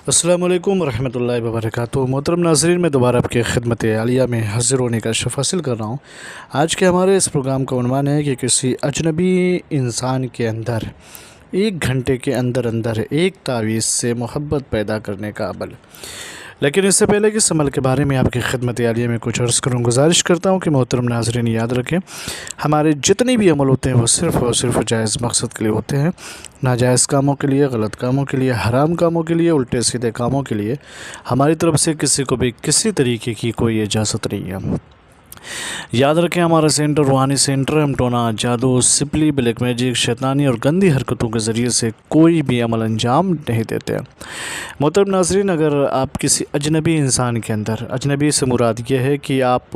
अस्सलाम वालेकुम रहमतुल्लाहि व बरकातुहू। मोहतरम नाज़रीन, मैं दोबारा आपकी खिदमत आलिया में हाज़िर होने का शर्फ़ हासिल कर रहा हूँ। आज के हमारे इस प्रोग्राम का उन्वान है कि किसी अजनबी इंसान के अंदर 1 घंटे के अंदर अंदर एक तावीज़ से मोहब्बत पैदा करने का अमल। लेकिन इससे पहले कि इस अमल के बारे में आपकी खिदमत आलिया में कुछ अर्ज़ करूँ, गुजारिश करता हूँ कि मोहतरम नाज़रीन याद रखें, हमारे जितने भी अमल होते हैं वो सिर्फ़ और सिर्फ जायज़ मकसद के लिए होते हैं। नाजायज़ कामों के लिए, गलत कामों के लिए, हराम कामों के लिए, उल्टे सीधे कामों के लिए हमारी तरफ से किसी को भी किसी तरीके की कोई इजाज़त नहीं है। याद रखें, हमारा सेंटर रूहानी सेंटर, हम टोना जादू, सिपली, ब्लैक मैजिक, शैतानी और गंदी हरकतों के ज़रिए से कोई भी अमल अंजाम नहीं देते। मोहतरम नाज़रीन, अगर आप किसी अजनबी इंसान के अंदर, अजनबी से मुराद ये है कि आप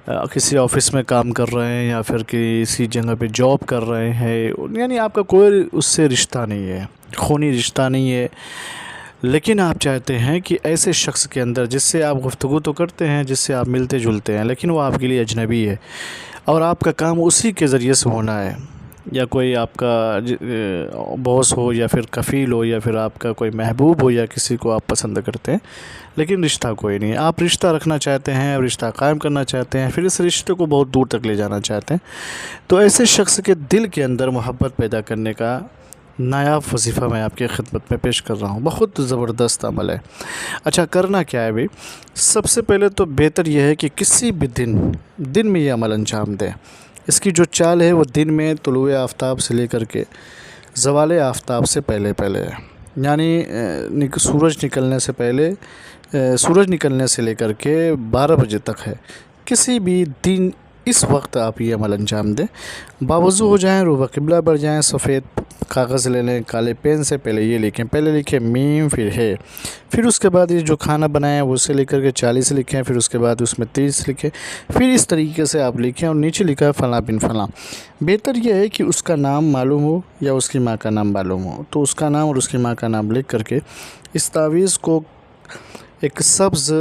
किसी ऑफ़िस में काम कर रहे हैं या फिर किसी जगह पे जॉब कर रहे हैं, यानी आपका कोई उससे रिश्ता नहीं है, खूनी रिश्ता नहीं है, लेकिन आप चाहते हैं कि ऐसे शख्स के अंदर जिससे आप गुफ्तगू तो करते हैं, जिससे आप मिलते जुलते हैं, लेकिन वो आपके लिए अजनबी है और आपका काम उसी के ज़रिए से होना है, या कोई आपका बॉस हो या फिर कफ़ील हो या फिर आपका कोई महबूब हो या किसी को आप पसंद करते हैं, लेकिन रिश्ता कोई नहीं है। आप रिश्ता रखना चाहते हैं, रिश्ता कायम करना चाहते हैं, फिर इस रिश्ते को बहुत दूर तक ले जाना चाहते हैं, तो ऐसे शख्स के दिल के अंदर मोहब्बत पैदा करने का नायाब वजीफ़ा मैं आपकी खिदमत में पेश कर रहा हूँ। बहुत ज़बरदस्त अमल है। अच्छा, करना क्या है भाई? सबसे पहले तो बेहतर यह है कि किसी भी दिन में ये अमल अंजाम दें। इसकी जो चाल है वो दिन में तुलुए आफ्ताब से लेकर के ज़वाले आफ्ताब से पहले है, यानी सूरज निकलने से पहले, सूरज निकलने से लेकर के 12 बजे तक है। किसी भी दिन इस वक्त आप ये अमल अंजाम दें। बावज़ू हो जाएं, रुबा क़िबला बढ़ जाएं, सफ़ेद कागज़ ले लें, काले पेन से पहले ये लिखें, पहले लिखें मीम, फिर है, फिर उसके बाद ये जो खाना बनाया है उसे लेकर के 40 लिखें, फिर उसके बाद उसमें 30 लिखें, फिर इस तरीके से आप लिखें और नीचे लिखा है फ़लाँ बिन फ़लाँ। बेहतर यह है कि उसका नाम मालूम हो या उसकी माँ का नाम मालूम हो, तो उसका नाम और उसकी माँ का नाम लिख करके इस तावीज़ को एक सब्ज़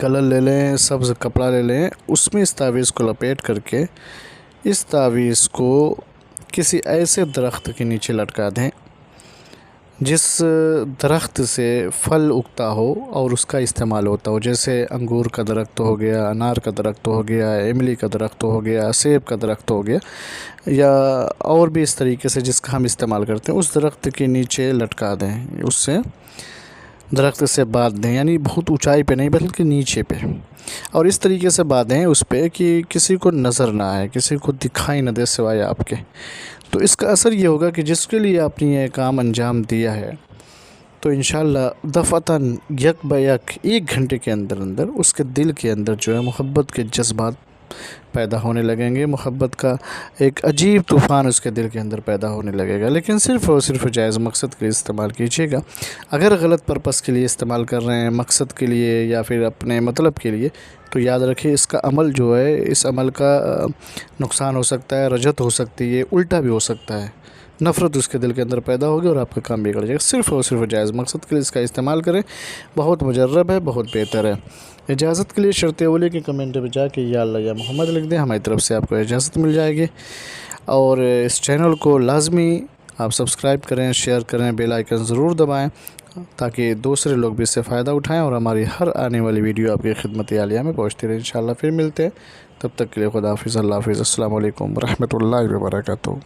कलर ले लें, सब्ज़ कपड़ा ले लें, उसमें इस तावीज़ को लपेट करके इस तावीज़ को किसी ऐसे दरख्त के नीचे लटका दें जिस दरख्त से फल उगता हो और उसका इस्तेमाल होता हो, जैसे अंगूर का दरख्त हो गया, अनार का दरख्त हो गया, इमली का दरख्त हो गया, सेब का दरख्त हो गया, या और भी इस तरीके से जिसका हम इस्तेमाल करते हैं, उस दरख्त के नीचे लटका दें, उससे दरख्त से बांध दें, यानी बहुत ऊंचाई पे नहीं बल्कि नीचे पे, और इस तरीके से बांधें उस पे कि किसी को नज़र ना आए, किसी को दिखाई न दे सिवाय आपके। तो इसका असर ये होगा कि जिसके लिए आपने ये काम अंजाम दिया है, तो इंशाअल्लाह दफ़अतन यक ब यक 1 घंटे के अंदर अंदर उसके दिल के अंदर जो है मोहब्बत के जज्बात पैदा होने लगेंगे, मोहब्बत का एक अजीब तूफ़ान उसके दिल के अंदर पैदा होने लगेगा। लेकिन सिर्फ़ और सिर्फ जायज़ मकसद के लिए इस्तेमाल कीजिएगा। अगर गलत पर्पस के लिए इस्तेमाल कर रहे हैं, मकसद के लिए या फिर अपने मतलब के लिए, तो याद रखिए इसका अमल जो है, इस अमल का नुकसान हो सकता है, रजत हो सकती है, उल्टा भी हो सकता है, नफ़रत उसके दिल के अंदर पैदा होगी और आपका काम बिगड़ जाएगा। सिर्फ़ और सिर्फ जायज़ मकसद के लिए इसका इस्तेमाल करें, बहुत मुजर्रब है, बहुत बेहतर है। इजाज़त के लिए शर्त अव्वली के कमेंट में जाके या अल्लाह या मोहम्मद लिख दें, हमारी तरफ से आपको इजाज़त मिल जाएगी। और इस चैनल को लाजमी आप सब्सक्राइब करें, शेयर करें, बेल आइकन ज़रूर दबाएं ताकि दूसरे लोग भी इससे फ़ायदा उठाएं और हमारी हर आने वाली वीडियो आपकी खिदमत आलिया में पहुँचती रहे। इंशाअल्लाह फिर मिलते हैं, तब तक के लिए खुदा हाफ़िज़, अल्लाह हाफ़िज़, अस्सलामु अलैकुम रहमतुल्लाहि व बरकातुहू।